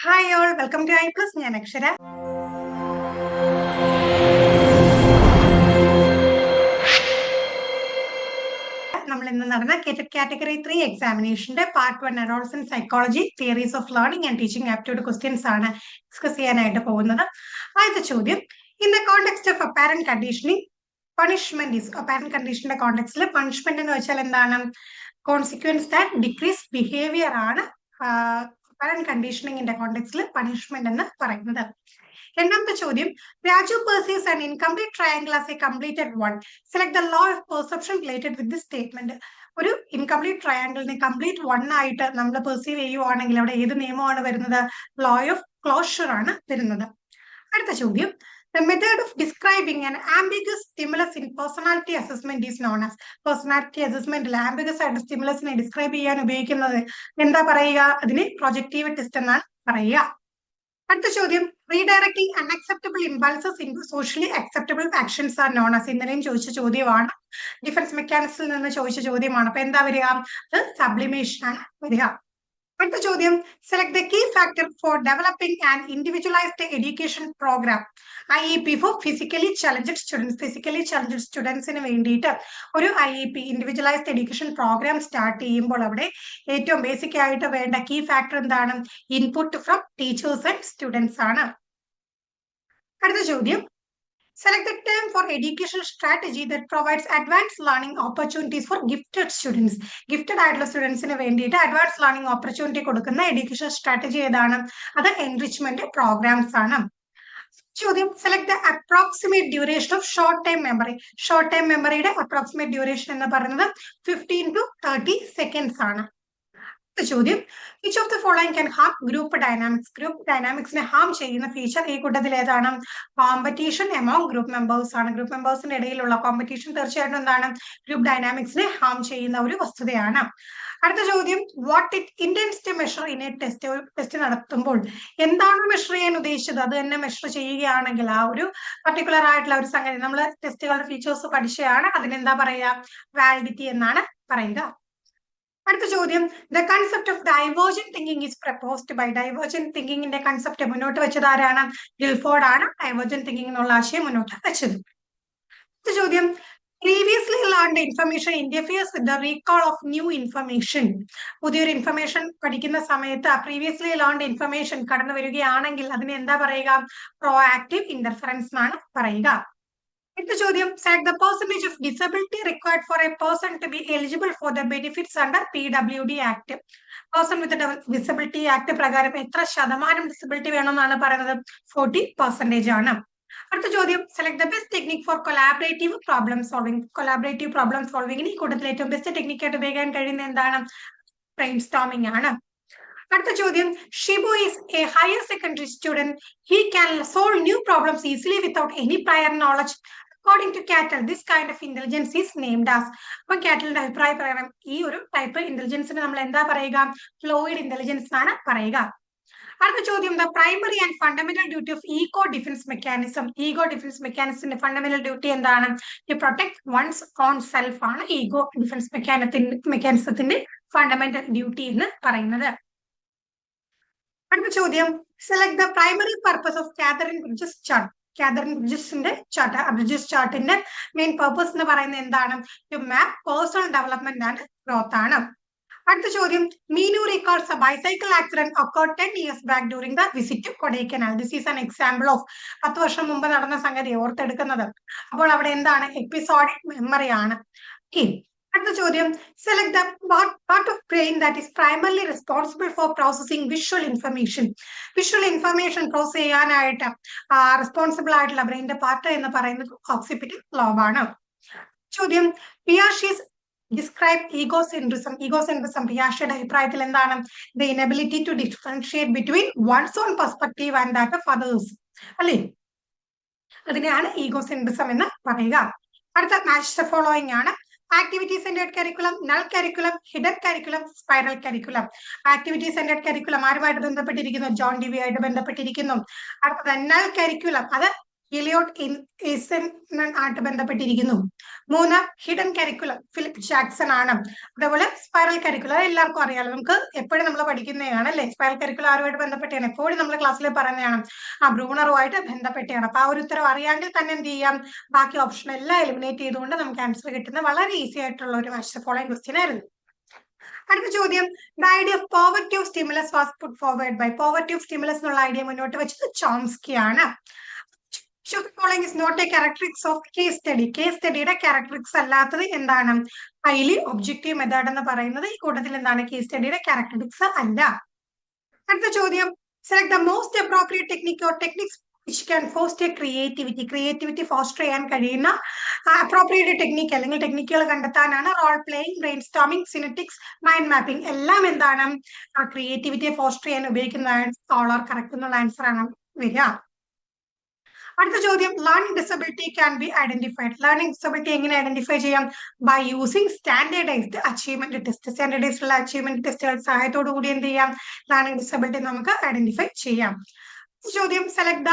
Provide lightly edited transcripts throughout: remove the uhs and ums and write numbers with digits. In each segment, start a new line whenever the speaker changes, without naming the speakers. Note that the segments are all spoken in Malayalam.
Hi all, welcome to I+. ഞാൻ അക്ഷര. നമ്മൾ ഇന്ന് നടന്ന കാറ്റഗറി 3 എക്സാമിനേഷന്റെ part 1 adolescent psychology theories of learning and teaching aptitude questions ആണ് ഡിസ്കസ് ചെയ്യാനായിട്ട് പോകുന്നത്. ആദ്യത്തെ ചോദ്യം, in the context of operant conditioning punishment is operant കണ്ടീഷന്റെ കോണ്ടെക്സ്റ്റിൽ പണിഷ്മെന്റ് എന്ന് വെച്ചാൽ എന്താണ്? കോൺസിക്വൻസ് ദാറ്റ് ഡിക്രീസ് ബിഹേവിയർ ആണ് അപ്പാരന്റ് കണ്ടീഷനിങ്ങിന്റെ കോണ്ടെക്സ്റ്റിൽ പണിഷ്മെന്റ് എന്ന് പറയുന്നത്. രണ്ടാമത്തെ ചോദ്യം, Raju perceives an incomplete triangle as a completed one. Select the law of perception related with this statement. ഒരു ഇൻകംപ്ലീറ്റ് ട്രയാങ്കിളിനെ കംപ്ലീറ്റ് വൺ ആയിട്ട് നമ്മൾ പെർസീവ് ചെയ്യുവാണെങ്കിൽ അവിടെ ഏത് നിയമമാണ് വരുന്നത്? ലോ ഓഫ് ക്ലോഷർ ആണ് വരുന്നത്. അടുത്ത ചോദ്യം, the method of describing an ambiguous stimulus in personality assessment is known as. Personality assessment ambiguous ആയിട്ട് സ്റ്റിമുലസിനെ ഡിസ്ക്രൈബ് ചെയ്യാൻ ഉപയോഗിക്കുന്നത് എന്താ പറയുക? അതിനെ പ്രൊജക്റ്റീവ് ടെസ്റ്റ് എന്നാണ് പറയുക. അടുത്ത ചോദ്യം, redirecting unacceptable impulses in socially acceptable actions are known as. ഇന്നലെയും ചോദിച്ച ചോദ്യമാണ്, ഡിഫൻസ് മെക്കാനിക്സിൽ നിന്ന് ചോദിച്ച ചോദ്യമാണ്. അപ്പൊ എന്താ വരിക? അത് സബ്ലിമേഷൻ ആണ് വരിക. അടുത്ത ചോദ്യം, select the key factor for developing and individualized education program IEP for physically challenged students. Physically challenged സ്റ്റുഡൻസിന് വേണ്ടിയിട്ട് ഒരു IEP individualized education program start ചെയ്യുമ്പോൾ അവിടെ ഏറ്റവും ബേസിക് ആയിട്ട് വേണ്ട കീ ഫാക്ടർ എന്താണ്? Input from teachers and students ആണ്. അടുത്ത ചോദ്യം, select the term for educational strategy that provides advanced learning opportunities for gifted students. Gifted ആയിട്ടുള്ള സ്റ്റുഡൻസിന് വേണ്ടിയിട്ട് അഡ്വാൻസ് ലേണിംഗ് ഓപ്പർച്യൂണിറ്റി കൊടുക്കുന്ന എഡ്യൂക്കേഷൻ സ്ട്രാറ്റജി ഏതാണ്? അത് എൻറിച്ച്മെന്റ് പ്രോഗ്രാംസ് ആണ്. ചോദ്യം, select the approximate duration of short time memory. Short time മെമ്മറിയുടെ അപ്രോക്സിമേറ്റ് ഡ്യൂറേഷൻ എന്ന് പറയുന്നത് 15 to 30 seconds ആണ്. ചോദ്യം, which of the following can harm group dynamics. Group ഡൈനാമിക്സിനെ ഹാം ചെയ്യുന്ന ഫീച്ചർ ഈ കൂട്ടത്തിൽ ഏതാണ്? കോമ്പറ്റീഷൻ എമോങ് ഗ്രൂപ്പ് മെമ്പേഴ്സ് ആണ്. ഗ്രൂപ്പ് മെമ്പേഴ്സിന്റെ ഇടയിലുള്ള കോമ്പറ്റീഷൻ തീർച്ചയായിട്ടും എന്താണ്? ഗ്രൂപ്പ് ഡൈനാമിക്സിനെ ഹാം ചെയ്യുന്ന ഒരു വസ്തുതയാണ്. അടുത്ത ചോദ്യം, what it intends to measure in a test. ഒരു ടെസ്റ്റ് നടത്തുമ്പോൾ എന്താണ് മെഷർ ചെയ്യാൻ ഉദ്ദേശിച്ചത് അത് തന്നെ മെഷർ ചെയ്യുകയാണെങ്കിൽ ആ ഒരു പർട്ടിക്കുലർ ആയിട്ടുള്ള ഒരു സംഗതി, നമ്മൾ ടെസ്റ്റുകളുടെ ഫീച്ചേഴ്സ് പഠിച്ചതാണ്, അതിനെന്താ പറയുക? വാലിഡിറ്റി എന്നാണ് പറയുക. അടുത്ത ചോദ്യം, the concept of divergent thinking is proposed by. Divergent തിങ്കിങ്ങിന്റെ കൺസെപ്റ്റ് മുന്നോട്ട് വെച്ചത് ആരാണ്? ഗിൽഫോർഡ് ആണ് ഡൈവേർജന്റ് തിങ്കിങ് എന്നുള്ള ആശയം മുന്നോട്ട് വെച്ചത്. അടുത്ത ചോദ്യം, previously learned information interferes with the recall of new information. പുതിയൊരു ഇൻഫർമേഷൻ പഠിക്കുന്ന സമയത്ത് ആ previously learned information കടന്നു വരികയാണെങ്കിൽ അതിനെ എന്താ പറയുക? proactive interference എന്നാണ് പറയുക. അടുത്ത ചോദ്യം, select the percentage of disability required for a person to be eligible for the benefits under PWD Act. Person with Disability Act പ്രകാരം എത്ര ശതമാനം ഡിസബിലിറ്റി വേണമെന്നാണ് പറയുന്നത്? 40% ആണ്. അടുത്ത ചോദ്യം, select the best technique for collaborative problem solving. Collaborative problem സോൾവിംഗിന് ഈ കൂട്ടത്തിൽ ഏറ്റവും ബെസ്റ്റ് ടെക്നിക് ആയിട്ട് ഉപയോഗിക്കാൻ കഴിയുന്ന എന്താണ്? ബ്രെയിൻ സ്റ്റോമിംഗ് ആണ്. അടുത്ത ചോദ്യം, Shibu is A higher secondary student. He can solve new problems easily without any prior knowledge. According to Cattell, this kind of intelligence is named as. അപ്പൊ കാറ്റലിന്റെ അഭിപ്രായ പ്രകാരം ഈ ഒരു ടൈപ്പ് ഇന്റലിജൻസിന് നമ്മൾ എന്താ പറയുക? ഫ്ലൂയിഡ് ഇന്റലിജൻസ് ആണ് പറയുക. അടുത്ത ചോദ്യം, the primary and fundamental duty of ego defence mechanism. Ego defence മെക്കാനിസത്തിന്റെ ഫണ്ടമെന്റൽ ഡ്യൂട്ടി എന്താണ്? To protect one's own self ആണ് ഈഗോ ഡിഫൻസ് മെക്കാനിസത്തിന്റെ ഫണ്ടമെന്റൽ ഡ്യൂട്ടി എന്ന് പറയുന്നത്. അടുത്ത ചോദ്യം, select the primary purpose of Katharine Bridges chart. Katharine ബ്രിഡ്ജസിന്റെ ചാർട്ട്, ബ്രിഡ്ജസ് ചാർട്ടിന്റെ മെയിൻ പർപ്പസ് എന്ന് പറയുന്നത് എന്താണ്? To map personal development and growth ആണ്. അടുത്ത ചോദ്യം, Meenu records a bicycle accident occurred 10 years back during the visit to Kodaikanal. This is an example of 10 വർഷം മുമ്പ് നടന്ന സംഗതി ഓർത്തെടുക്കുന്നത്. അപ്പോൾ അവിടെ എന്താണ്? എപ്പിസോഡിക് മെമ്മറി ആണ്. അടുത്ത ചോദ്യം, select the part of brain that is primarily responsible for processing visual information. Visual information process ചെയ്യാനായിട്ട് റെസ്പോൺസിബിൾ ആയിട്ടുള്ള ബ്രെയിനിന്റെ പാർട്ട് എന്ന് പറയുന്നത് ഓക്സിപിറ്റൽ ലോബാണ്. ചോദ്യം, പിയാഷീസ് ഡിസ്ക്രൈബ് ഈഗോസെൻട്രിസം. ഈഗോസെൻട്രിസം പിയാഷയുടെ അഭിപ്രായത്തിൽ എന്താണ്? The inability to differentiate between one's own perspective and that of others അല്ലേ? അതിനെയാണ് ഈഗോസെൻട്രിസം എന്ന് പറയുക. അടുത്ത മാച്ച് ദ ഫോളോയിങ് ആണ്. Activity centred curriculum, null curriculum, hidden curriculum, spiral curriculum. Activity centred curriculum ആരുമായിട്ട് ബന്ധപ്പെട്ടിരിക്കുന്നു? ജോൺ ഡിവി ആയിട്ട് ബന്ധപ്പെട്ടിരിക്കുന്നു. അടുത്തത് നൾ കരിക്കുലം, അത് ഇലിയോട്ട് ആയിട്ട് ബന്ധപ്പെട്ടിരിക്കുന്നു. 3 ഹിഡൻ കരിക്കുലം ഫിലിപ്പ് ജാക്സൺ ആണ്. അതേപോലെ സ്പൈറൽ കരിക്കുലം എല്ലാവർക്കും അറിയാലോ, നമുക്ക് എപ്പോഴും നമ്മൾ പഠിക്കുന്നതാണ് അല്ലെ. സ്പൈറൽ കരിക്കുലം ആരുമായിട്ട് ബന്ധപ്പെട്ടാണ്, എപ്പോഴും നമ്മൾ ക്ലാസ്സിൽ പറയുന്നതാണ്, ബ്രൂണറുമായിട്ട് ബന്ധപ്പെട്ടാണ്. അപ്പൊ ആ ഒരു ഉത്തരം അറിയാമെങ്കിൽ തന്നെ എന്ത് ചെയ്യാം, ബാക്കി ഓപ്ഷൻ എല്ലാം എലിമിനേറ്റ് ചെയ്തുകൊണ്ട് നമുക്ക് ആൻസർ കിട്ടുന്ന വളരെ ഈസി ആയിട്ടുള്ള ഒരു മാച്ച് ദ ഫോളോയിങ് ക്വസ്റ്റ്യൻ ആയിരുന്നു. അടുത്ത ചോദ്യം, the idea of poverty of stimulus was put forward by. Poverty of stimulus എന്നുള്ള ഐഡിയ മുന്നോട്ട് വെച്ചത് ചോംസ്കി ആണ്. Following is not a characteristics of case study. Case സ്റ്റഡിയുടെ ക്യാരക്ടറിസ്റ്റിക്സ് അല്ലാത്തത് എന്താണ്, ഹൈലി ഒബ്ജക്റ്റീവ് മെത്തേഡ് എന്ന് പറയുന്നത് ഈ കൂട്ടത്തിൽ എന്താണ്, കേസ് സ്റ്റഡിയുടെ ക്യാരക്ടറിസ്റ്റിക്സ് അല്ല. അടുത്ത ചോദ്യം, select the most appropriate technique or techniques which can foster creativity. Creativity foster ചെയ്യാൻ കഴിയുന്ന അപ്രോപ്രിയേറ്റ് ടെക്നിക്ക് അല്ലെങ്കിൽ ടെക്നിക്കുകൾ കണ്ടെത്താനാണ് role playing, brainstorming, synectics, mind mapping എല്ലാം എന്താണ് ക്രിയേറ്റിവിറ്റിയെ ഫോസ്റ്റർ ചെയ്യാൻ ഉപയോഗിക്കുന്നതാണ്. ഓൾ ആർ കറക്റ്റ് എന്നുള്ള ആൻസർ ആണ് വരിക. അടുത്ത ചോദ്യം, learning disability can be identified. Learning disability എങ്ങനെ ഐഡന്റിഫൈ ചെയ്യാം, by using standardised achievement test. Standardised achievement ടെസ്റ്റുകൾ സഹായത്തോടു കൂടി എന്ത് ചെയ്യാം, ലേണിംഗ് ഡിസബിലിറ്റി നമുക്ക് ഐഡന്റിഫൈ ചെയ്യാം. ചോദ്യം, select the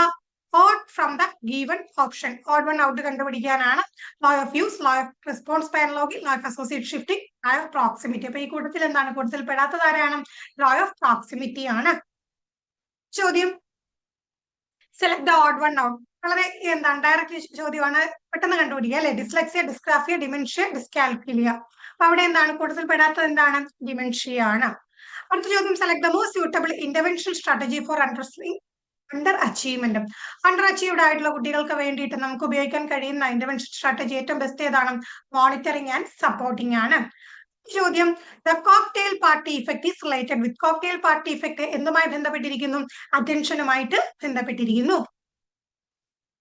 odd from the given option. Odd one out കണ്ടുപിടിക്കാനാണ്. Law of use, law of response by analogy, law of associate shifting, law of proximity. അപ്പൊ ഈ കൂട്ടത്തിൽ എന്താണ്, കൂട്ടത്തിൽ പെടാത്തത് ആരാണ്, ലോ ഓഫ് പ്രോക്സിമിറ്റി ആണ്. ചോദ്യം, select the odd one out. വളരെ എന്താണ് ഡയറക്റ്റ് ചോദ്യമാണ്, പെട്ടെന്ന് കണ്ടുപിടിക്കുക അല്ലെ. Dyslexia, dysgraphia, dementia, dyscalculia. അപ്പൊ അവിടെ എന്താണ് കൂടുതൽ പെടാത്തത്, എന്താണ്, ഡിമെൻഷ്യ ആണ്. അടുത്ത ചോദ്യം, select the most suitable intervention strategy for under achievement. Under achieved ആയിട്ടുള്ള കുട്ടികൾക്ക് വേണ്ടിയിട്ട് നമുക്ക് ഉപയോഗിക്കാൻ കഴിയുന്ന ഇന്റർവെൻഷൻ സ്ട്രാറ്റജി ഏറ്റവും ബെസ്റ്റ് ഏതാണ്, മോണിറ്ററിംഗ് ആൻഡ് സപ്പോർട്ടിംഗ് ആണ്. ചോദ്യം, the cocktail party effect is related with. Cocktail party effect എന്തുമായി ബന്ധപ്പെട്ടിരിക്കുന്നു, അറ്റൻഷനുമായിട്ട് ബന്ധപ്പെട്ടിരിക്കുന്നു.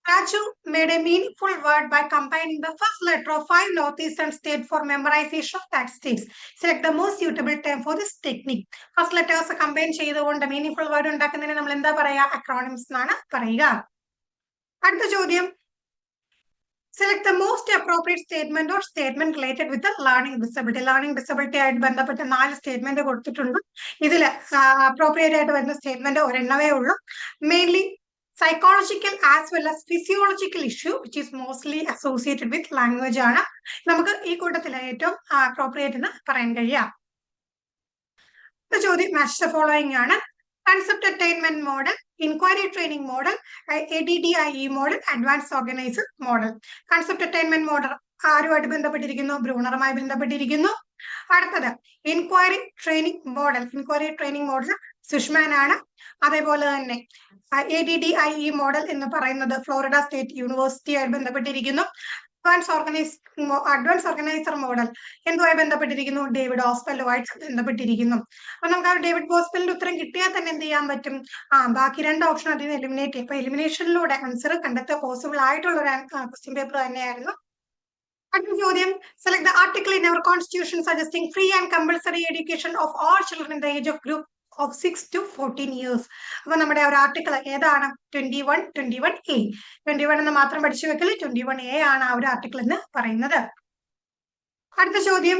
Raju made a meaningful word by combining the first letter of 5 northeastern states for memorization of that states. Select the most suitable term for this technique. First letters combine ചെയ്തുകൊണ്ട് meaningful word ഉണ്ടാക്കുന്നതിന് നമ്മൾ എന്താ പറയാ, acronyms എന്നാണ് പറയുക. അടുത്ത ചോദ്യം, select the most appropriate statement or statement related with the learning disability. Learning disability ആയിട്ട് ബന്ധപ്പെട്ട 4 സ്റ്റേറ്റ്മെന്റ് കൊടുത്തിട്ടുണ്ട്. ഇതിൽ appropriate ആയിട്ട് വരുന്ന സ്റ്റേറ്റ്മെന്റ് ഒരെണ്ണവേ ഉള്ളൂ. Mainly psychological as well as physiological issue which is mostly associated with language ആണ് നമുക്ക് ഈ കൂട്ടത്തിൽ ഏറ്റവും appropriate എന്ന് പറയാൻ കഴിയുക. ചോദ്യം, match the following ആണ്. Concept attainment model, inquiry training model, ADDIE model, advanced organizer model. Concept attainment model ആരുമായിട്ട് ബന്ധപ്പെട്ടിരിക്കുന്നു, ബ്രൂണറുമായി ബന്ധപ്പെട്ടിരിക്കുന്നു. അടുത്തത് inquiry training model. Inquiry training model Suchman ആണ്. അതേപോലെ തന്നെ ADDIE മോഡൽ എന്ന് പറയുന്നത് ഫ്ലോറിഡ സ്റ്റേറ്റ് യൂണിവേഴ്സിറ്റി ആയി ബന്ധപ്പെട്ടിരിക്കുന്നു. അഡ്വാൻസ് ഓർഗനൈസർ മോഡൽ എന്തുമായി ബന്ധപ്പെട്ടിരിക്കുന്നു, ഡേവിഡ് ഓസ്വെല്ലുമായിട്ട് ബന്ധപ്പെട്ടിരിക്കുന്നു. അപ്പൊ നമുക്ക് ആ ഡേവിഡ് ഓസ്വെല്ലിന്റെ ഉത്തരം കിട്ടിയാൽ തന്നെ എന്ത് ചെയ്യാൻ പറ്റും, ബാക്കി 2 ഓപ്ഷൻ അതിൽ നിന്ന് എലിമിനേറ്റ് ചെയ്യും. അപ്പൊ എലിമിനേഷനിലൂടെ ആൻസർ കണ്ടെത്താൻ പോസിബിൾ ആയിട്ടുള്ള ഒരു ക്വസ്റ്റ്യൻ പേപ്പർ തന്നെയായിരുന്നു. അടുത്ത ചോദ്യം, select the article in our constitution suggesting free and compulsory education of all children in the age of group of 6 to 14 years. അപ്പൊ നമ്മുടെ ഒരു ആർട്ടിക്കിൾ ഏതാണ്, 21A. 21 എന്ന് മാത്രം പഠിച്ചു വെക്കല്, 21A ആണ് ആ ഒരു ആർട്ടിക്കിൾ എന്ന് പറയുന്നത്. അടുത്ത ചോദ്യം,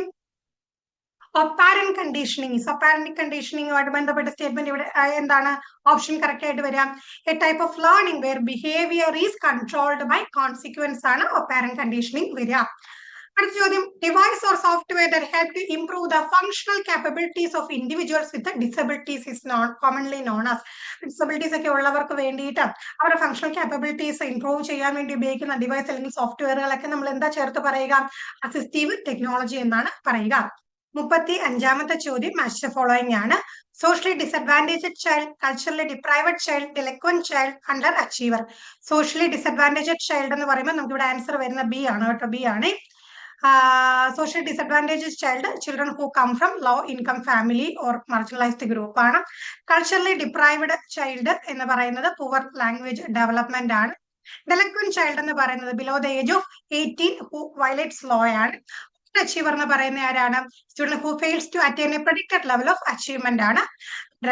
ഒപ്പാരന്റ് കണ്ടീഷനിങ്. ഒപ്പാരന്റ് കണ്ടീഷനിങ്ങുമായിട്ട് ബന്ധപ്പെട്ട സ്റ്റേറ്റ്മെന്റ് ഇവിടെ എന്താണ് ഓപ്ഷൻ കറക്റ്റ് ആയിട്ട് വരാം. A type of learning where behaviour is controlled by consequence ആണ് ഒപ്പാരന്റ് കണ്ടീഷനിങ് വരിക. അടുത്ത ചോദ്യം, device or software that help to improve the functional capabilities of individuals with disabilities is commonly known as. Disabilities ഒക്കെ ഉള്ളവർക്ക് വേണ്ടിയിട്ട് അവരുടെ ഫങ്ഷണൽ കാപ്പബിലിറ്റീസ് ഇംപ്രൂവ് ചെയ്യാൻ വേണ്ടി ഉപയോഗിക്കുന്ന ഡിവൈസ് അല്ലെങ്കിൽ സോഫ്റ്റ്വെയറുകളൊക്കെ നമ്മൾ എന്താ ചേർത്ത് പറയുക, അസിസ്റ്റീവ് ടെക്നോളജി എന്നാണ് പറയുക. 35ാമത്തെ ചോദ്യം, മാച്ച് ദ ഫോളോയിങ് ആണ്. Socially disadvantaged child, culturally deprived child, delinquent child, under achiever. Socially disadvantaged child എന്ന് പറയുമ്പോൾ നമുക്ക് ഇവിടെ ആൻസർ വരുന്ന ബി ആണ് കേട്ടോ, ബി ആണ്. Social disadvantaged child, children who come from low income family or marginalized group ആണ്. Culturally deprived child എന്ന് പറയുന്നത് poor language development ആണ്. Delinquent child എന്ന് പറയുന്നത് below the age of 18 who violates law ആണ്. Achiever എന്ന് പറയുന്ന ആരാണ്, student who fails to attain a predicted level of achievement ആണ്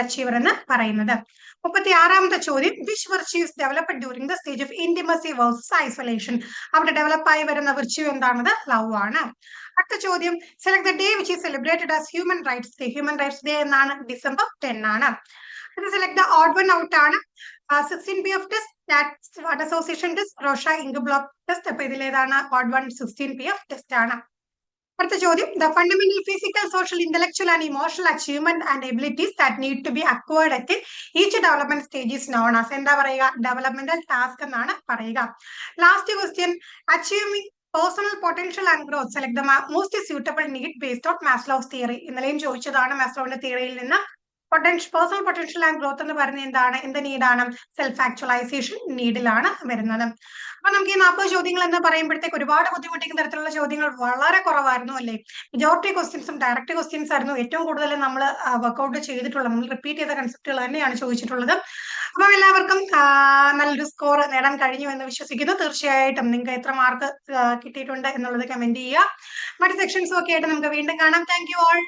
achiever എന്ന് പറയുന്നത്. 36ാമത്തെ ചോദ്യം, which virtues developed during the stage of intimacy versus isolation. അവിടെ ഡെവലപ്പ് ആയി വരുന്ന വിർച്യൂ എന്താണത്, ലവ് ആണ്. അടുത്ത ചോദ്യം, select the day which is celebrated as human rights day. Human rights day എന്നാണ് December 10 ആണ്. Select the odd one out ആണ്. 16B of test, വാട്ടർ association test, Rorschach ink block test. അപ്പൊ ഇതിലേതാണ് പാർട്ട് 1 16 ടെസ്റ്റ് ആണ്. അടുത്ത ചോദ്യം, the fundamental physical social intellectual and emotional achievement and abilities that need to be acquired at each development stage is known as. എന്താ പറയുക? ഡെവലപ്മെന്റൽ ടാസ്ക് എന്നാണ് പറയുക. Last question, achieving personal potential and growth select the most suitable need based on Maslow's theory. ഇന്നലെയും ചോദിച്ചതാണ് മാസ്ലോവിന്റെ തിയറിയിൽ നിന്ന്. പേഴ്സണൽ പൊട്ടൻഷ്യൽ ആൻഡ് ഗ്രോത്ത് എന്ന് പറയുന്നത് എന്താണ്? എന്ത് നീഡാണ്? സെൽഫ് ആക്ച്വലൈസേഷൻ നീഡിലാണ് വരുന്നത്. അപ്പൊ നമുക്ക് ഈ 40 ചോദ്യങ്ങൾ എന്ന് പറയുമ്പോഴത്തേക്ക് ഒരുപാട് ബുദ്ധിമുട്ടിക്കുന്ന തരത്തിലുള്ള ചോദ്യങ്ങൾ വളരെ കുറവായിരുന്നു അല്ലേ? മെജോറിറ്റി ക്വസ്റ്റ്യൻസും ഡയറക്റ്റ് ക്വസ്റ്റ്യൻസ് ആയിരുന്നു ഏറ്റവും കൂടുതൽ നമ്മൾ വർക്ക്ഔട്ട് ചെയ്തിട്ടുള്ളത്. നമ്മൾ റിപ്പീറ്റ് ചെയ്ത കൺസെപ്റ്റുകൾ തന്നെയാണ് ചോദിച്ചിട്ടുള്ളത്. അപ്പം എല്ലാവർക്കും നല്ലൊരു സ്കോർ നേടാൻ കഴിഞ്ഞു എന്ന് വിശ്വസിക്കുന്നു. തീർച്ചയായിട്ടും നിങ്ങൾക്ക് എത്ര മാർക്ക് കിട്ടിയിട്ടുണ്ട് എന്നുള്ളത് കമന്റ് ചെയ്യുക. മറ്റ് സെക്ഷൻസും ഒക്കെ ആയിട്ട് നമുക്ക് വീണ്ടും കാണാം. Thank you all.